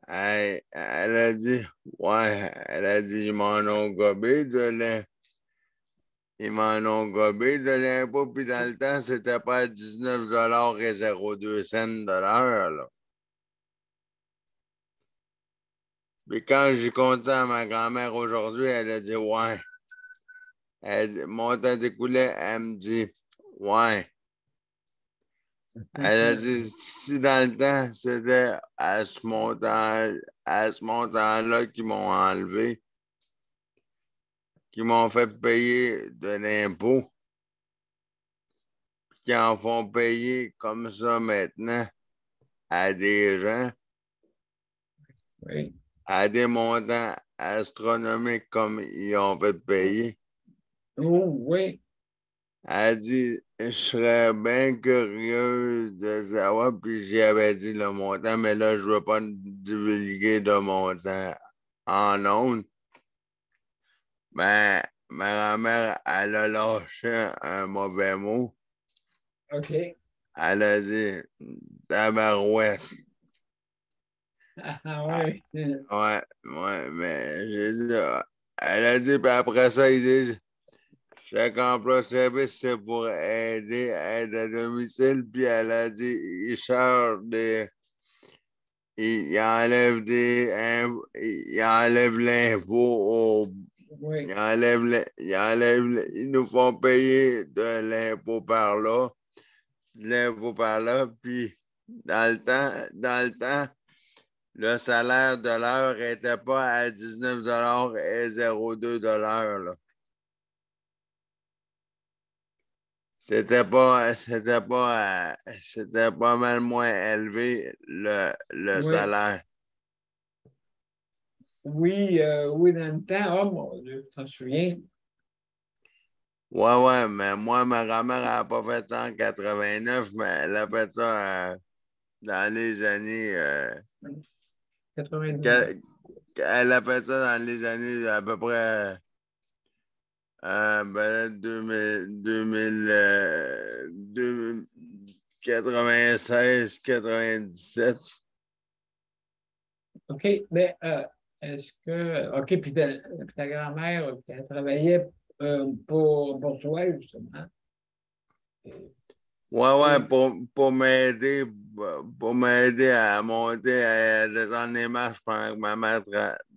Elle a dit, ouais, elle a dit, ils m'en ont gobé de l'impôt. Ils m'en ont gobé de l'impôt, puis dans le temps, c'était pas à 19,02 $ de l'heure, là. Puis quand j'ai compté à ma grand-mère aujourd'hui, elle a dit, ouais. Mon temps découlait, elle me dit, ouais. Elle a dit, si dans le temps, c'était à ce montant-là qu'ils m'ont enlevé, qui m'ont fait payer de l'impôt, qui en font payer comme ça maintenant à des gens, Oui. à des montants astronomiques comme ils ont fait payer. Oh, oui. Elle dit, je serais bien curieuse de savoir, puis j'y avais dit le montant, mais là, je ne veux pas divulguer de montant en ondes. Mais ma grand-mère, elle a lâché un mauvais mot. OK. Elle a dit, tabarouette. Ah, oui. Ouais, mais j'ai dit, elle a dit, puis après ça, ils disent, chaque emploi service, c'est pour aider à domicile, puis elle a dit, ils chargent ils enlèvent ils enlèvent l'impôt Oui. ils nous font payer de l'impôt par là, puis dans le temps, le salaire de l'heure n'était pas à 19,02 $ là. C'était pas mal moins élevé le Oui. salaire. Oui, oui, dans le temps. Oh mon Dieu, tu t'en souviens? Ouais, mais moi, ma grand-mère n'a pas fait ça en 89, mais elle a fait ça dans les années. 99. Elle a fait ça dans les années à peu près 96, 97. OK. Mais est-ce que. OK, puis ta grand-mère, elle travaillait pour toi, justement. Ouais, pour m'aider à monter, à descendre les marches pendant que ma mère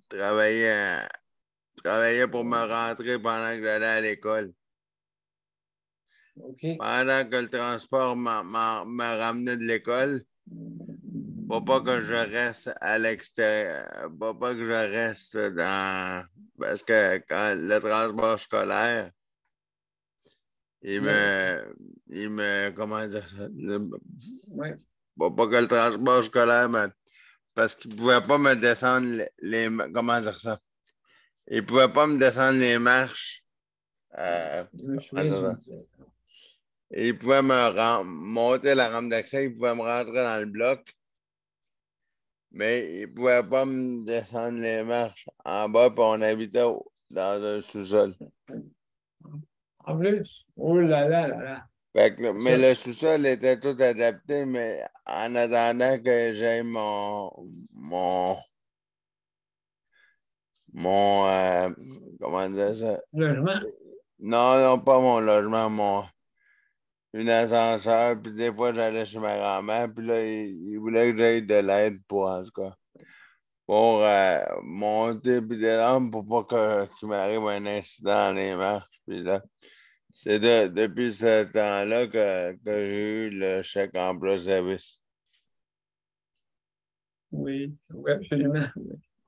travaillait pour me rentrer pendant que j'allais à l'école. OK. Pendant que le transport me ramenait de l'école, pas que je reste à l'extérieur, pas que je reste dans. Parce que quand le transport scolaire, comment dire ça? Oui. Pas que le transport scolaire, mais parce qu'il ne pouvait pas me descendre comment dire ça? Il ne pouvait pas me descendre les marches. Je me souviens, tu me disais. Il pouvait monter la rampe d'accès, il pouvait me rentrer dans le bloc, mais il ne pouvait pas me descendre les marches en bas, puis on habitait dans un sous-sol. En plus, oh là là là là. Mais le sous-sol était tout adapté, mais en attendant que j'aie comment dire ça? Logement. Non, pas mon logement, une ascenseur, puis des fois j'allais chez ma grand-mère, puis là, il voulait que j'aille de l'aide en tout cas, pour monter puis descendre pour pas qu'il m'arrive un incident dans les marches. Puis là, c'est depuis ce temps-là que j'ai eu le chèque emploi-service. Oui, absolument.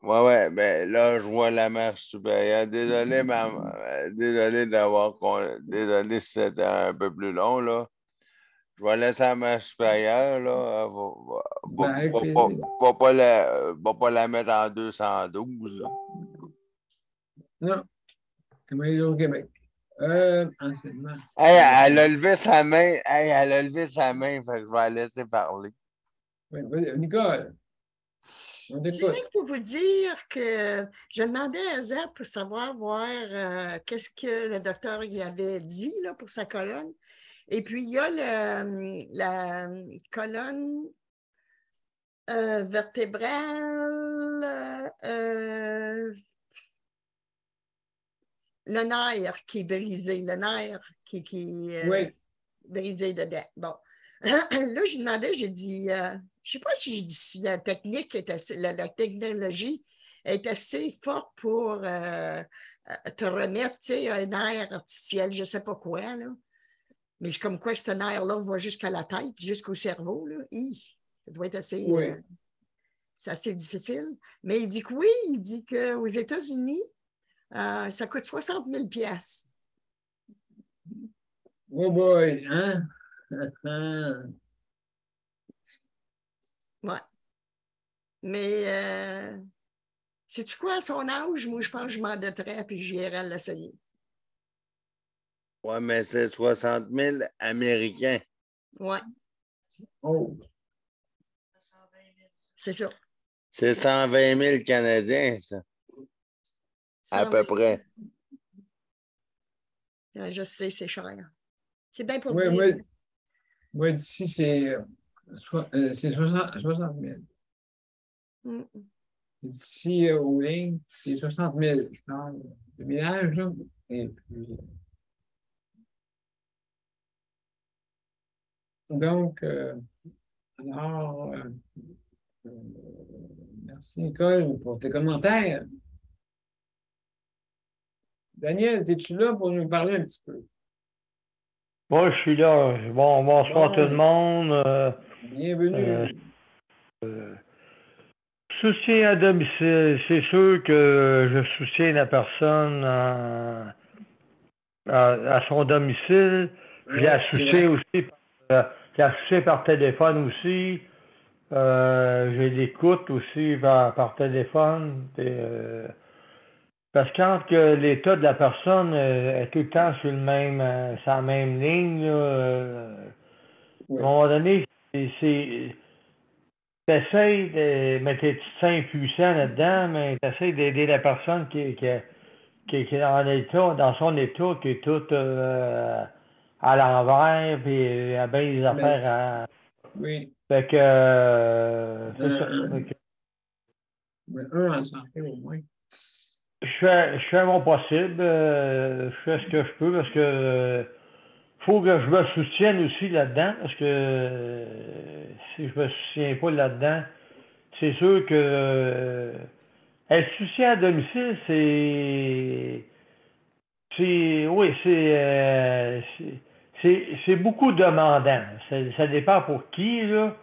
Ouais, ben là, je vois la marche supérieure. Désolé, désolé si c'était un peu plus long, là. Je vais laisser la marche supérieure, là. Va pas la mettre en 212, là. Non, comme il est au Québec. Enseignement. Hey, elle a levé sa main. Hey, elle a levé sa main, fait que je vais la laisser parler. Oui, Nicole, on C'est rien t'écoute. que pour vous dire que je demandais à Zeb pour voir qu'est-ce que le docteur lui avait dit là, pour sa colonne. Et puis, il y a la colonne vertébrale, le nerf qui est brisé, le nerf qui est Oui. brisé dedans. Bon. Là, je demandais, j'ai dit, je ne sais pas si j'ai dit si la technique est assez, la technologie est assez forte pour te remettre, tu sais, un nerf artificiel, je ne sais pas quoi, là. Mais c'est comme quoi ce nerf-là va jusqu'à la tête, jusqu'au cerveau, là. Ça doit être assez, Oui. c'est assez difficile. Mais il dit que oui, il dit qu'aux États-Unis, ça coûte 60 000 $. Oh boy, hein? Ouais. Mais, sais-tu quoi, à son âge, moi, je pense que je m'endetterais puis j'irais l'essayer. Ouais, mais c'est 60 000 Américains. Ouais. Oh. C'est ça. C'est 120 000 Canadiens, ça. À peu près. Je sais, c'est cher. C'est bien pour Oui, dire. moi, d'ici, c'est 60 000. Mm. D'ici aux lignes, c'est 60 000, je pense, de ménage, là. Et puis, donc, alors, merci, Nicole, pour tes commentaires. Daniel, es-tu là pour nous parler un petit peu? Moi, je suis là. Bon, bonsoir Bon. tout le monde. Bienvenue. Soutien à domicile. C'est sûr que je soutiens la personne à son domicile. Je la soutiens aussi. Je la soutiens par téléphone aussi. Je l'écoute aussi par téléphone. Parce que quand que l'état de la personne est tout le temps sur la même ligne, là, à un moment donné, t'essayes mais t'es impuissant là-dedans, mais t'essayes d'aider la personne qui est dans son état, qui est tout à l'envers, puis a bien des affaires à. Oui. Fait que c'est ça. Mais un en santé au moins. Je fais mon possible. Je fais ce que je peux parce que faut que je me soutienne aussi là-dedans parce que si je me soutiens pas là-dedans, c'est sûr que être soutien à domicile, oui, c'est beaucoup demandant. Ça dépend pour qui, là.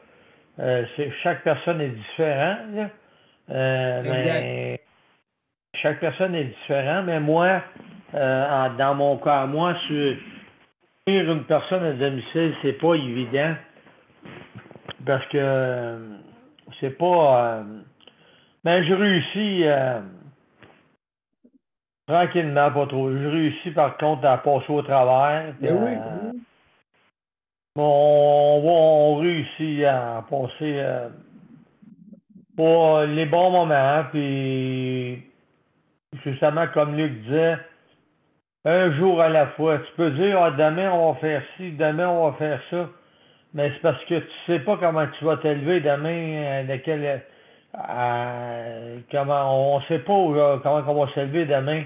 Chaque personne est différente, là. Exact. Mais chaque personne est différente, mais moi, dans mon cas, moi, soutenir une personne à domicile, c'est pas évident parce que c'est pas. Mais je réussis tranquillement, pas trop. Je réussis par contre à passer au travers. Puis, Ben oui, oui. on réussit à passer pour les bons moments. Puis justement, comme Luc disait, un jour à la fois. Tu peux dire, ah, demain on va faire ci, demain on va faire ça. Mais c'est parce que tu sais pas comment tu vas t'élever demain, comment on sait pas comment on va s'élever demain.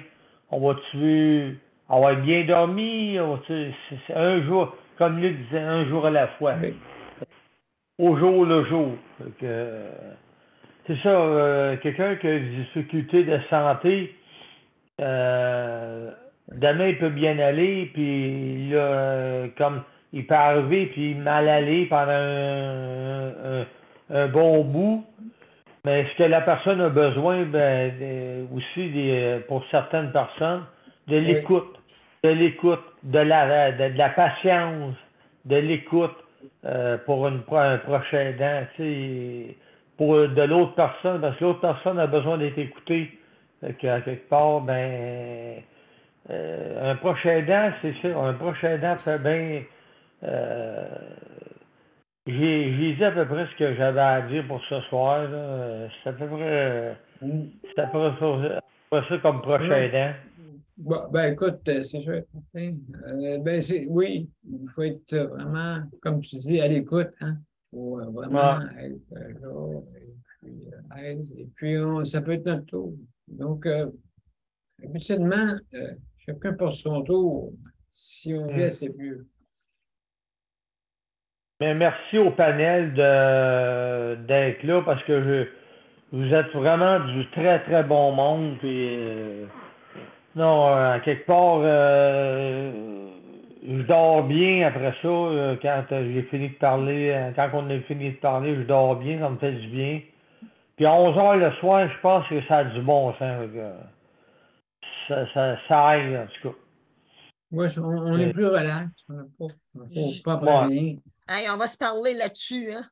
On va-tu avoir bien dormi? C'est un jour, comme Luc disait, un jour à la fois. Oui. Au jour le jour. Fait que, c'est ça, quelqu'un qui a des difficultés de santé, demain il peut bien aller, puis là, comme il peut arriver, puis mal aller pendant un bon bout. Mais ce que la personne a besoin, aussi pour certaines personnes, de Oui. l'écoute, de la patience, de l'écoute pour un prochain aidant, tu sais, pour de l'autre personne, parce que l'autre personne a besoin d'être écoutée. Fait qu'à quelque part, un prochain aidant, c'est ça, un prochain aidant fait bien. euh, j'ai dit à peu près ce que j'avais à dire pour ce soir. Là. C'est à peu près, c'est à peu près ça comme prochain Ouais. aidant. Bon, ben écoute, c'est sûr. Ben oui, il faut être vraiment, comme tu dis, à l'écoute, hein. Il faut Ouais. vraiment être là, et puis aide, et puis ça peut être notre tour. Donc, habituellement, chacun pour son tour. Si on vit Mm. assez mieux. Mais merci au panel d'être là parce que vous êtes vraiment du très très bon monde. Puis, non, à quelque part, je dors bien après ça. Quand j'ai fini de parler, quand on a fini de parler, je dors bien, ça me fait du bien. Puis à 11 heures le soir, je pense que ça a du bon sens. Ça aide, en tout cas. Moi, on est plus relax. On n'a pas Ouais. rien. Hey, on va se parler là-dessus, hein?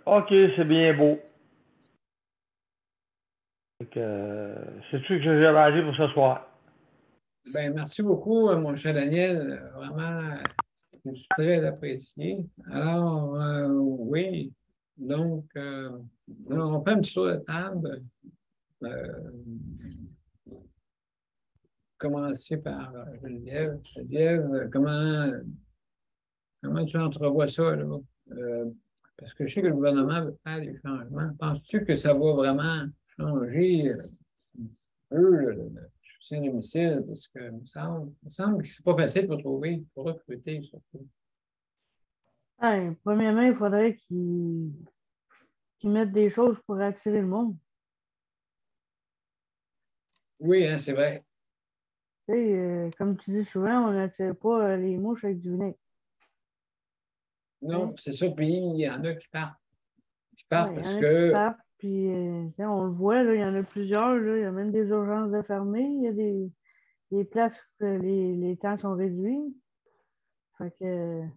OK, c'est bien beau. C'est tout ce que j'avais à dire pour ce soir. Ben, merci beaucoup, mon cher Daniel. Vraiment, c'est très apprécié. Alors, oui, donc, alors, on fait un petit tour de table. Euh, Commencer par Geneviève. Geneviève, comment tu entrevois ça, là? Parce que je sais que le gouvernement veut faire des changements. Penses-tu que ça va vraiment changer un peu le soutien à domicile? Parce que il me semble que c'est pas facile pour recruter, surtout. Hey, premièrement, il faudrait qu'ils mettent des choses pour attirer le monde. Oui, hein, c'est vrai. Tu sais, comme tu dis souvent, on n'attire pas les mouches avec du vinaigre. Non, c'est ça. Puis il y en a qui partent. Qui Ouais, partent il y parce en a qui que. partent, puis on le voit, là, il y en a plusieurs. Là, il y a même des urgences de fermer. Il y a des places où les temps sont réduits. Fait que, en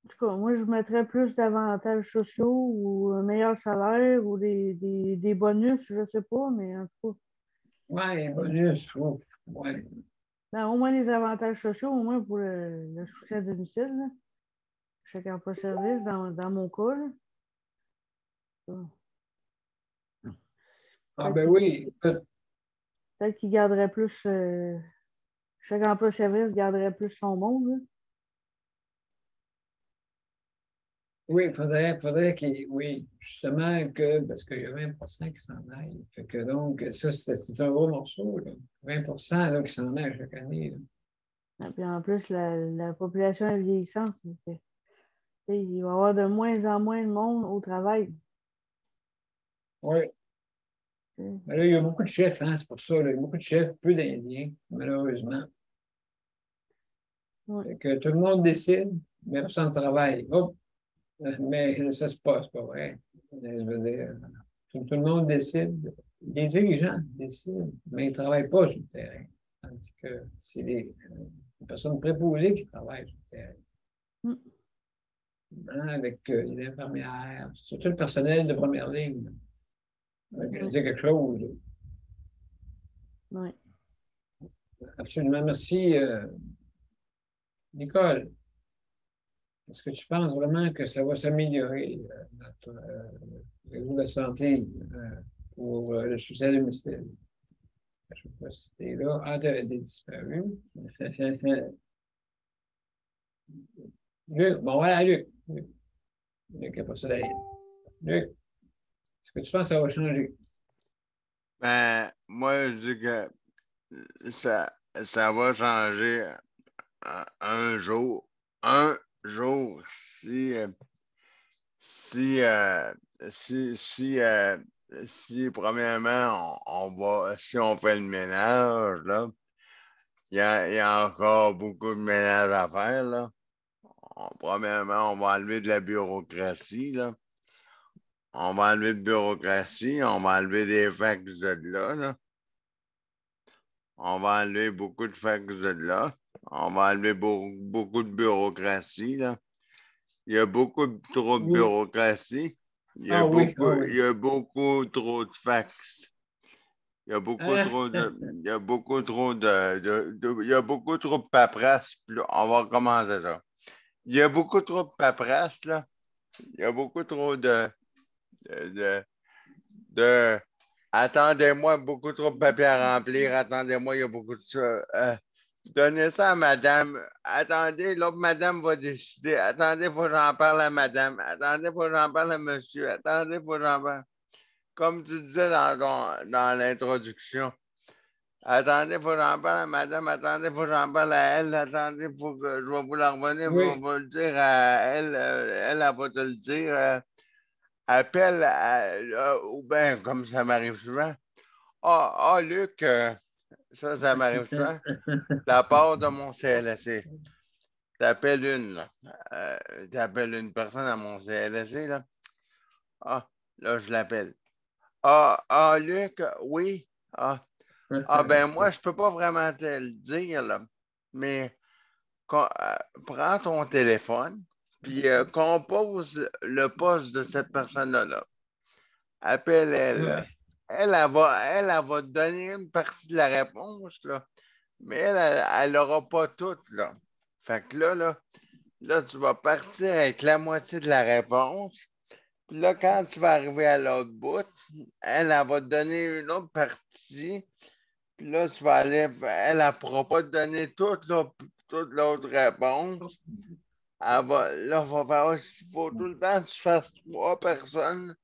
tout cas, moi, je mettrais plus d'avantages sociaux ou un meilleur salaire ou des bonus, je ne sais pas, mais en tout cas, Ouais, bonus. Ouais. au moins les avantages sociaux, au moins pour le soutien à domicile. Là. Chaque emploi-service, dans mon cas. Là. Ah, ben oui. Peut-être qu'il garderait plus. Chaque emploi-service garderait plus son monde. Là. Oui, faudrait qu'il, oui, justement, parce qu'il y a 20 qui s'en aillent. Fait que donc, ça, c'est un gros morceau, là. 20 là, qui s'en aillent chaque année, là. Et puis en plus, la population est vieillissante. Donc, il va y avoir de moins en moins de monde au travail. Oui. Mm. Mais là, il y a beaucoup de chefs, hein, c'est pour ça, là. Il y a beaucoup de chefs, peu d'Indiens, malheureusement. Ouais. Fait que tout le monde décide, mais personne ne travaille. Hop! Mais ça, c'est pas vrai. Je veux dire, tout le monde décide. Les dirigeants décident, mais ils ne travaillent pas sur le terrain. Tandis que c'est les personnes préposées qui travaillent sur le terrain. Mm. Hein, avec les infirmières, surtout le personnel de première ligne. Je dire quelque chose. Ouais. Absolument. Merci, Nicole. Est-ce que tu penses vraiment que ça va s'améliorer, notre réseau de la santé pour le succès du ministère? Je ne sais pas si tu es là. Ah, tu as disparu. Luc, bon, voilà, Luc. Luc n'a pas ça derrière. Luc, est-ce que tu penses que ça va changer? Ben, moi, je dis que ça va changer un jour. Un jour, si, si, si, si premièrement, si on fait le ménage, là, il y a encore beaucoup de ménage à faire, là. Premièrement, on va enlever de la bureaucratie, là. On va enlever de bureaucratie, on va enlever des fax de là, là. On va enlever beaucoup de fax de là. On va enlever beaucoup de bureaucratie, là. Il y a beaucoup trop de Oui. bureaucratie. Il Ah oui, ah il oui. y a beaucoup trop de fax. Il y a beaucoup Ah, trop de, il y a beaucoup trop il y a beaucoup trop de paperasse. Puis là, on va commencer ça. Il y a beaucoup trop de paperasse, là. Il y a beaucoup trop de, de, de- attendez-moi, beaucoup trop de papier à remplir. Attendez-moi, il y a beaucoup de ça. Donnez ça à madame. Attendez, l'autre madame va décider. Attendez, faut que j'en parle à madame. Attendez, faut que j'en parle à monsieur. Attendez, faut que j'en parle. Comme tu disais dans l'introduction. Attendez, faut que j'en parle à madame. Attendez, faut que j'en parle à elle. Attendez, faut que je vais vous la revenir. Je vais oui. vous le dire à elle. Elle va te le dire. Appelle ou bien, comme ça m'arrive souvent. Luc, ça m'arrive souvent. De la part de mon CLSC. T'appelles une personne à mon CLSC, là. Ah, là, je l'appelle. Luc, oui. Ben moi, je peux pas vraiment te le dire, là. Mais prends ton téléphone, puis compose le poste de cette personne-là, là. Appelle-elle, là. Ouais. Elle va te donner une partie de la réponse, là. Mais elle n'aura pas toute, là. Fait que là, tu vas partir avec la moitié de la réponse. Puis là, quand tu vas arriver à l'autre bout, elle va te donner une autre partie. Puis là, tu vas aller, elle ne pourra pas te donner toute l'autre réponse. Là, il faut tout le temps que tu fasses 3 personnes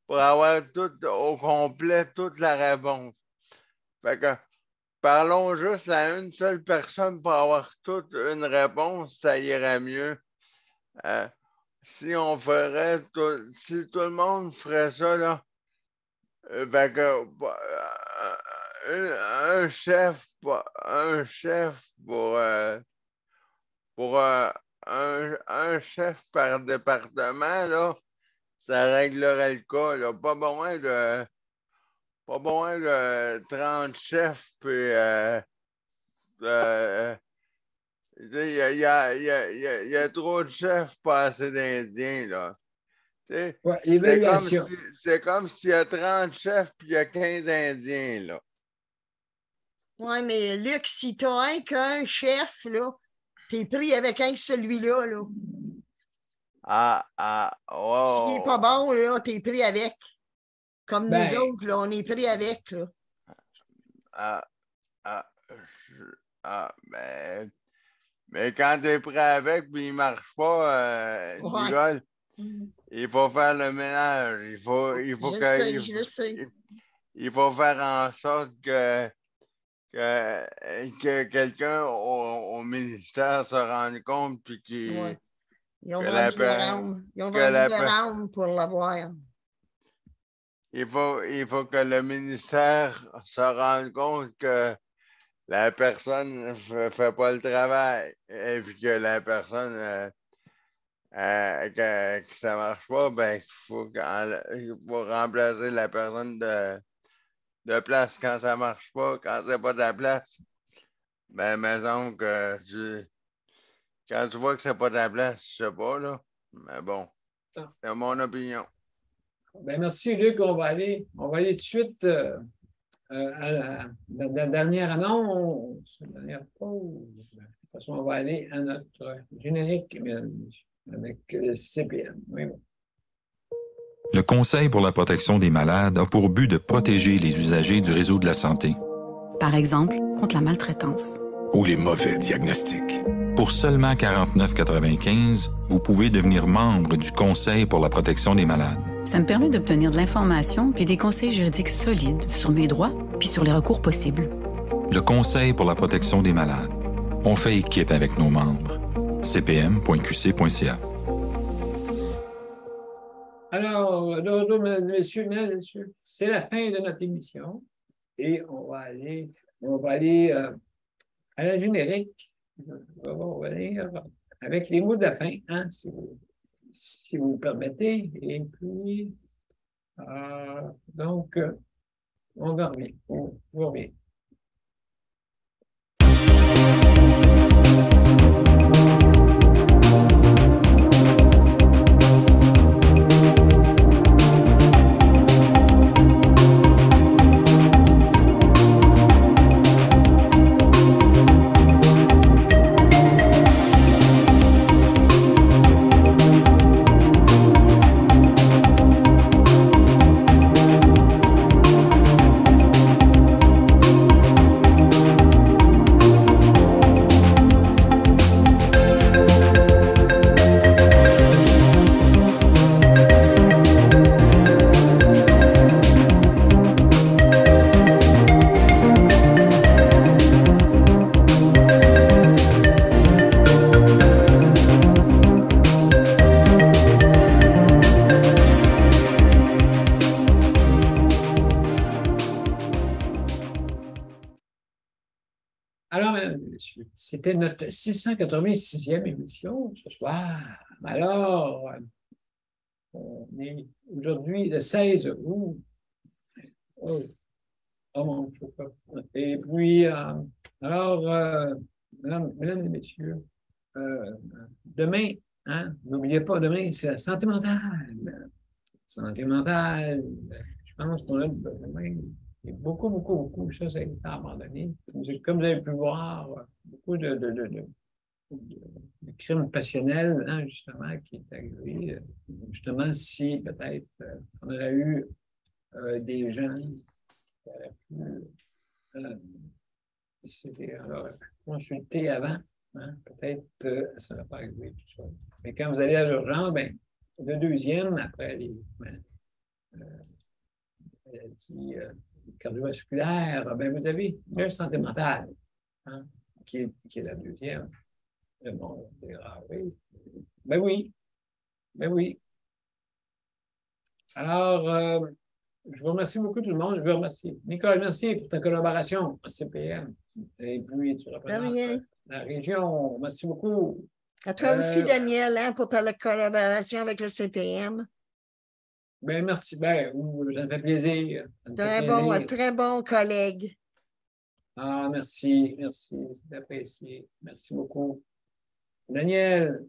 pour avoir tout au complet, toute la réponse. Fait que parlons juste à une seule personne pour avoir toute une réponse, ça irait mieux. Si si tout le monde ferait ça, là, fait que, un chef pour un chef par département, là, ça réglerait le cas, là. Pas moins de 30 chefs, puis il y a trop de chefs, pas assez d'Indiens, là. Ouais, C'est l'évaluation. c'est comme s'il y a 30 chefs puis il y a 15 Indiens, là. Oui, mais Luc, si tu as qu'un chef, là, t'es pris avec un que celui-là, là. S'il n'est pas Wow. bon, là, t'es pris avec. Comme nous Ben, autres, là, on est pris avec, là. Ah, ah, mais quand t'es prêt avec puis il marche pas, Ouais. Nicole, il faut faire le ménage. Il faut Je sais. Il faut faire en sorte que quelqu'un au ministère se rende compte puis Ouais. Ils ont que vendu leur âme. Ils ont vendu leur âme pour l'avoir. Il faut que le ministère se rende compte que la personne ne fait pas le travail et puis que la personne que ça ne marche pas, ben, il faut remplacer la personne de place quand ça ne marche pas, quand c'est pas de la place. Ben, mettons que quand tu vois que c'est pas de la place, je sais pas, là. Mais bon, c'est mon opinion. Ben, merci, Luc. On va aller tout de suite à la dernière annonce, la dernière pause. De toute façon, on va aller à notre générique, avec le CPM. Oui, bon. Le Conseil pour la protection des malades a pour but de protéger les usagers du réseau de la santé. Par exemple, contre la maltraitance. Ou les mauvais diagnostics. Pour seulement 49,95 $, vous pouvez devenir membre du Conseil pour la protection des malades. Ça me permet d'obtenir de l'information puis des conseils juridiques solides sur mes droits puis sur les recours possibles. Le Conseil pour la protection des malades. On fait équipe avec nos membres. cpm.qc.ca. Alors, mesdames, messieurs, c'est la fin de notre émission et on va aller à la générique. On va aller avec les mots de la fin, hein, si vous me permettez. Et puis, donc, on va revenir. On revient. Alors, mesdames et messieurs, c'était notre 686e émission ce soir. Alors, on est aujourd'hui le 16 août. Oh mon Dieu. Et puis, alors, mesdames et messieurs, demain, hein, n'oubliez pas, demain, c'est la santé mentale. Santé mentale, je pense qu'on a demain. Et beaucoup, ça a été abandonné. Comme vous avez pu voir, beaucoup de crimes passionnels, hein, justement, qui est arrivé. Justement, si peut-être on aurait eu des gens qui auraient pu consulter avant, hein, peut-être ça n'aurait pas arrivé tout ça. Mais quand vous allez à l'urgence, ben, le deuxième, après les maladies cardiovasculaires, ben, vous avez la santé mentale, hein, qui est la deuxième. Bon, oui. Ben oui. Alors, je vous remercie beaucoup tout le monde. Je vous remercie. Nicole, merci pour ta collaboration à CPM. Et puis, tu représentes la région. Merci beaucoup. À toi aussi, Daniel, hein, pour ta collaboration avec le CPM. Ben, merci. Ben, ça me fait plaisir. Très bon collègue. Ah, merci. C'est apprécié. Merci beaucoup. Daniel,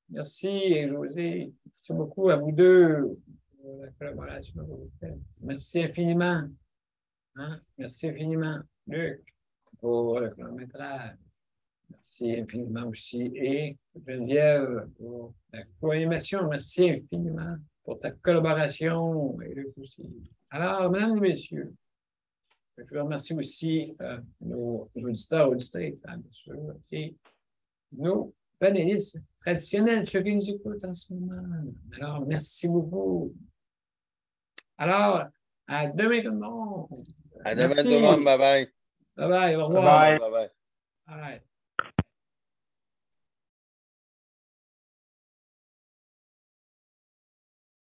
merci. Et José, merci beaucoup à vous deux pour la collaboration que vous faites. Merci infiniment. Hein? Merci infiniment, Luc, pour le chronométrage. Merci infiniment aussi. Et Geneviève, pour la co-animation. Merci infiniment pour ta collaboration. Et Luc aussi. Alors, mesdames et messieurs, je remercie aussi nos auditeurs, auditrices, hein, bien sûr, et nos panélistes traditionnels, ceux qui nous écoutent en ce moment. Alors, merci beaucoup. Alors, à demain tout le monde. À demain Merci. tout le monde. Bye bye. Bye bye. Au revoir. Bye. Bye bye. Bye.